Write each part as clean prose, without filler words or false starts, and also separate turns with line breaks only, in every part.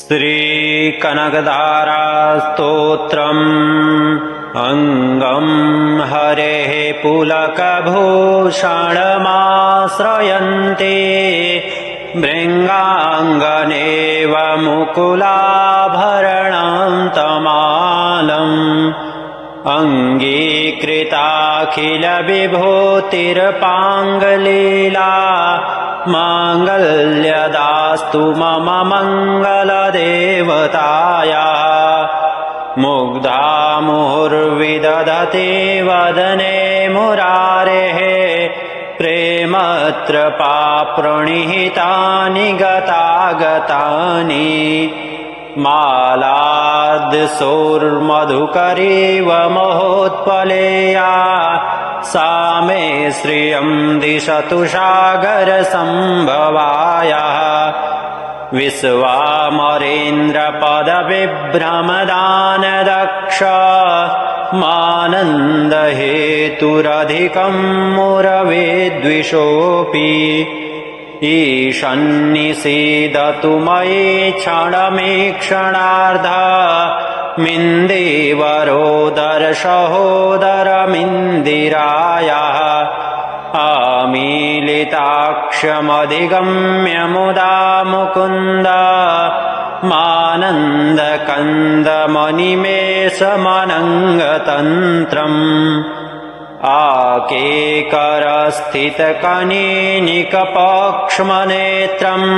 श्रीकनकधारास्तोत्रम् अङ्गं हरेः पुलकभूषणमाश्रयन्ते भृङ्गाङ्गनेव मुकुलाभरणं तमालम् अङ्गीकृताखिलविभूतिर्पाङ्गलीला माङ्गल्यदास्तु मम मङ्गलदेवतायाः मुग्धा मुहुर्विदधते वदने मुरारेः प्रेमत्रपा प्रणिहितानि गतागतानि मालाद्सौर्मधुकरीव महोत्पलेया सा मे श्रियं दिशतु सागरसम्भवायाः विश्वामरेन्द्रपदविभ्रमदानदक्ष मानन्दहेतुरधिकं मुरवेद्विषोऽपि ईशन्निषीदतु मयि क्षणमीक्षणार्धा मिन्देवरोदरसहोदरमिन्दिरायाः आमीलिताक्षमधिगम्य मुदा मुकुन्द मानन्दकन्दमनिमेषमनङ्गतन्त्रम् आकेकरस्थितकनीनिकपक्ष्मनेत्रम्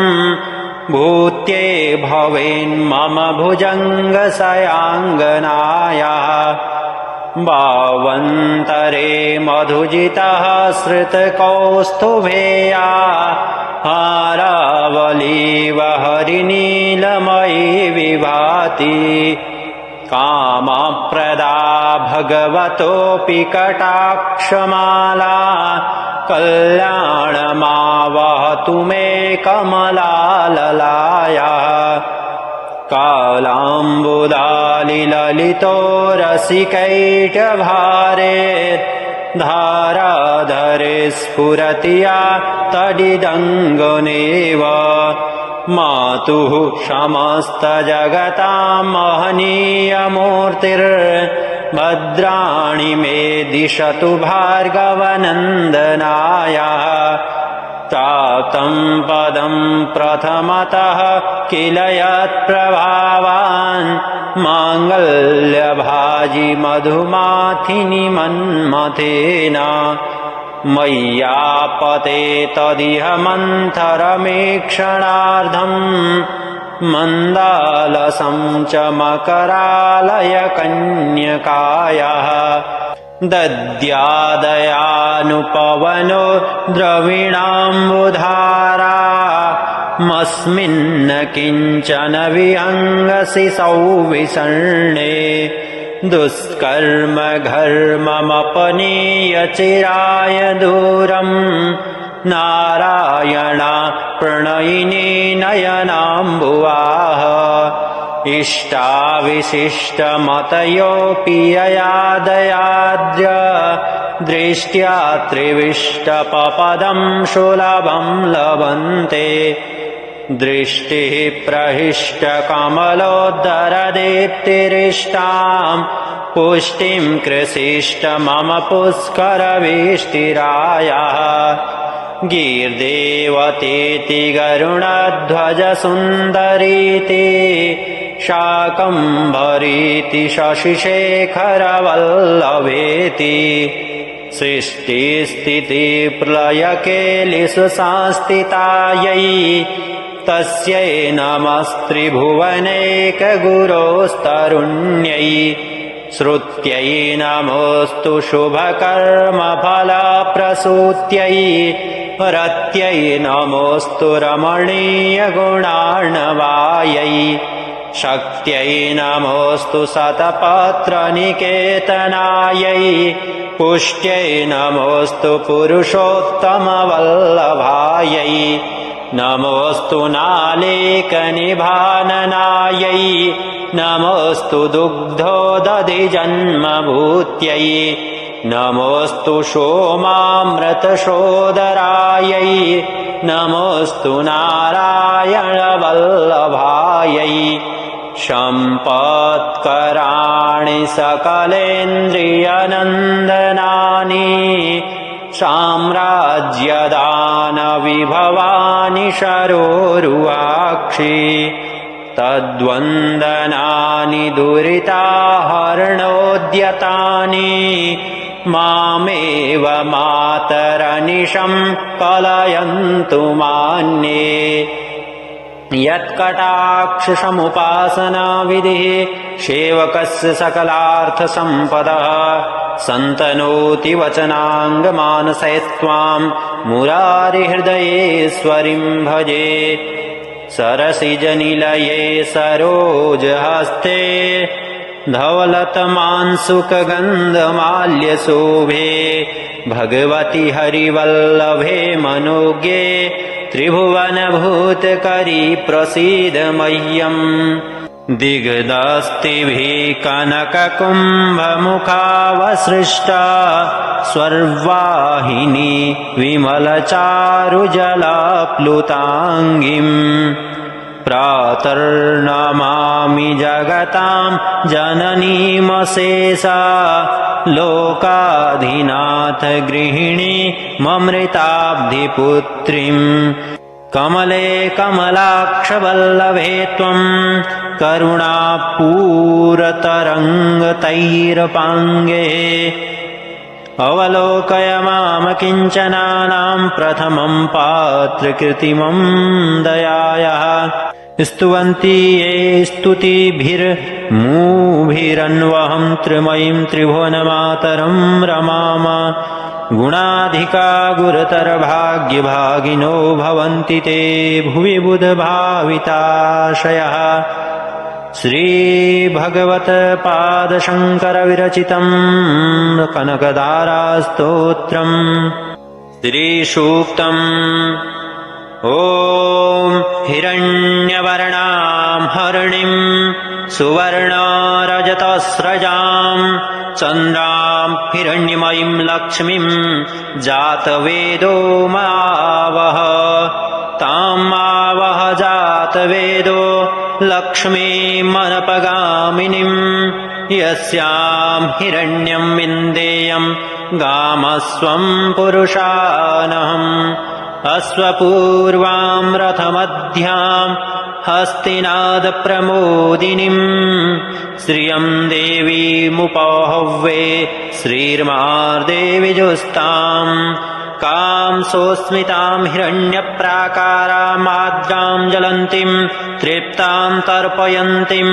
भूत्ये भवेन्मम भुजङ्गशयाङ्गनायाः भावन्तरे मधुजितः श्रितकौस्तुभेया हारावलीव हरिनीलमयी विभाति कामप्रदा भगवतोऽपि कटाक्षमाला कल्याणमावहतु मे कमलाललायाः कालाम्बुदालिललितो रसिकैटभारे धाराधरे स्फुरति या तडिदङ्गनेव मातुः समस्तजगतां महनीयमूर्तिर्भद्राणि मे दिशतु भार्गवनन्दनायाः प्राप्तं पदं प्रथमतः किल यत्प्रभावान् माङ्गल्यभाजि मधुमाथिनि मन्मथेन मय्यापते तदिह मन्थरमीक्षणार्धम् मन्दालसं च मकरालय कन्यकायाः दद्यादयानुपवनो द्रविणाम्बुधारा मस्मिन्न किञ्चन विहङ्गसि सौविसर्णे दुष्कर्म घर्ममपनीय चिराय दूरम् नारायणा प्रणयिनी नयनाम्बुवाः इष्टाविशिष्टमतयोऽपि ययादयाद्य दृष्ट्या त्रिविष्टपपदं सुलभं लभन्ते दृष्टिः प्रहिष्टकमलोद्धरदीप्तिरिष्टां पुष्टिं कृषिष्ट मम पुष्करवेष्टिरायाः गीर्देवतेति गरुणध्वजसुन्दरीति शाकम्भरीति शशिशेखरवल्लभेति सृष्टिस्थितिप्रलयकेलिषु संस्थितायै तस्यै नमस्त्रिभुवनैकगुरोस्तरुण्यै श्रुत्यै नमोऽस्तु शुभकर्मफलप्रसूत्यै रत्यै नमोऽस्तु रमणीयगुणार्णवायै शक्त्यै नमोऽस्तु शतपत्रनिकेतनायै पुष्ट्यै नमोऽस्तु पुरुषोत्तमवल्लभायै नमोऽस्तु नालेकनिभाननायै नमोऽस्तु दुग्धोदधिजन्मभूत्यै नमोऽस्तु सोमामृतसोदरायै नमोऽस्तु नारायणवल्लभायै सम्पत्कराणि सकलेन्द्रियनन्दनानि साम्राज्यदानविभवानि शरोरुवाक्षि तद्वन्दनानि दुरिताहरणोद्यतानि मामेव मातरनिशं कलयन्तु मान्ये यत्कटाक्षसमुपासनाविधिः सेवकस्य सकलार्थसम्पदः सन्तनोति वचनाङ्गमानसैस्त्वां मुरारिहृदयेश्वरीं भजे सरसिजनिलये सरोजहस्ते धवलतमांसुकगन्धमाल्यशोभे भगवति हरिवल्लभे मनोज्ञे त्रिभुवनभूतकरी प्रसीद मह्यम् दिग्दस्तिभिः कनककुम्भमुखावसृष्टा स्वर्वाहिनी विमलचारुजलाप्लुताङ्गीम् प्रातर्नमामि जगतां जननीमशेषा लोकाधिनाथ गृहिणी ममृताब्धिपुत्रीम् कमले कमलाक्षवल्लभे त्वं करुणापूरतरङ्गतैरपाङ्गे अवलोकय माम किञ्चनानां प्रथमं पात्रकृतिमं दयायाः स्तुवन्ति ये स्तुतिभिर्मूभिरन्वहं त्रिमयीं त्रिभुवनमातरं रमाम गुणाधिका गुरुतरभाग्यभागिनो भवन्ति ते भुवि बुधभाविताशयः श्रीभगवत्पादशङ्करविरचितम् कनकधारास्तोत्रम् श्रीसूक्तम् ॐ हिरण्यवर्णां हरिणीं सुवर्णरजतस्रजां चन्द्रां हिरण्यमयीं लक्ष्मीं जातवेदो मावह तां मावह जातवेदो लक्ष्मीमनपगामिनीं यस्यां हिरण्यं विन्देयं गामस्वं पुरुषानहम् अश्वपूर्वां रथमध्यां हस्तिनादप्रमोदिनीं श्रियं देवीमुपहव्ये श्रीर्मार्देविजुस्ताम् कां सोऽस्मितां हिरण्यप्राकारामाद्रां ज्वलन्तीं तृप्तां तर्पयन्तीं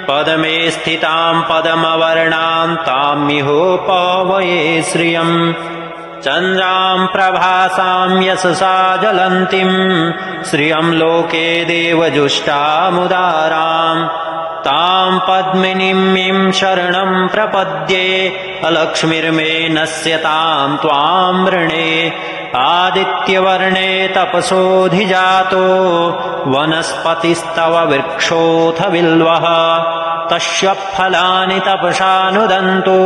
पद्मे स्थितां पद्मवर्णां तामिहोपहव्ये श्रियम् चन्द्रां प्रभासां यशसा ज्वलन्तीं श्रियं लोके देवजुष्टामुदारां तां पद्मिनीं शरणं प्रपद्ये अलक्ष्मीर्मे नश्यतां त्वां वृणे आदित्यवर्णे तपसोऽधिजातो वनस्पतिस्तव वृक्षोऽथ बिल्वः तस्य फलानि तपसानुदन्तो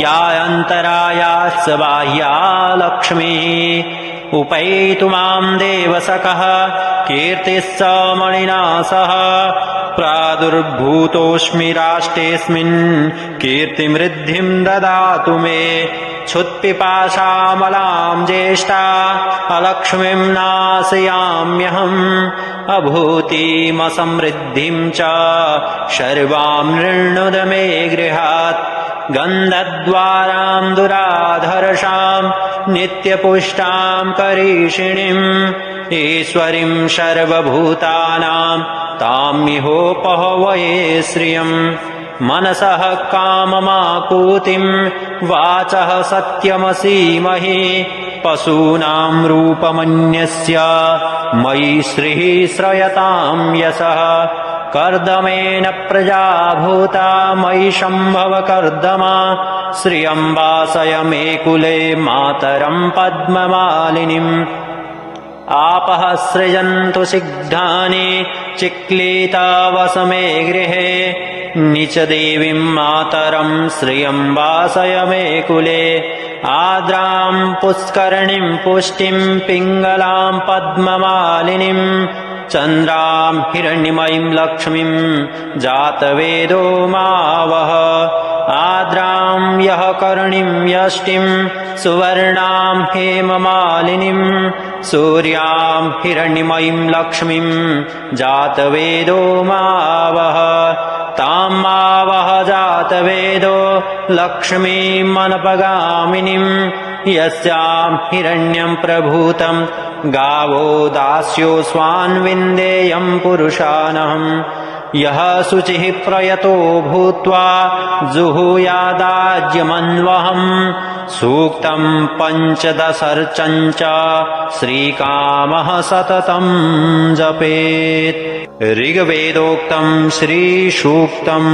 यायन्तरायाश्च बाह्या लक्ष्मीः उपैतु मां देवसखः कीर्तिश्च मणिना सह प्रादुर्भूतोऽस्मि राष्ट्रेऽस्मिन् कीर्तिमृद्धिं ददातु मे क्षुत्पिपासामलां ज्येष्ठा अलक्ष्मीं नाशयाम्यहम् अभूतिमसमृद्धिं च सर्वां नृणुद मे गृहात् गन्धद्वारां दुराधर्षां नित्यपुष्टां करीषिणीम् ईश्वरीं सर्वभूतानां तामिहोपहव्ये श्रियम् मनसः काममाकूतिं वाचः सत्यमसीमहि पशूनां रूपमन्यस्य मयि श्रीः श्रयतां यशः कर्दमेन प्रजा भूता मयि सम्भव कर्दमा श्रियं वासय मे कुले मातरं पद्ममालिनीम् आपः सृजन्तु सिग्धानि चिक्लीतावस मे गृहे नीच देवीं मातरं श्रियं वासय मे कुले आद्राम् पुष्करणीम् पुष्टिम् पिङ्गलाम् पद्ममालिनीम् चन्द्राम् हिरण्यमयीम् लक्ष्मीम् जातवेदो मावह आद्राम् यः करणीम् यष्टिम् सुवर्णाम् हेममालिनीम् सूर्याम् हिरण्यमयीम् लक्ष्मीम् जातवेदो मावह ताम् मावह जातवेदो लक्ष्मीमनपगामिनीम् यस्याम् हिरण्यम् प्रभूतम् गावो दास्यो स्वान्विन्देयम् पुरुषानहम् यः शुचिः प्रयतो भूत्वा जुहुयादाज्यमन्वहम् सूक्तम् पञ्चदशर्चम् च श्रीकामः सततम् जपेत् ऋग्वेदोक्तम् श्रीसूक्तम्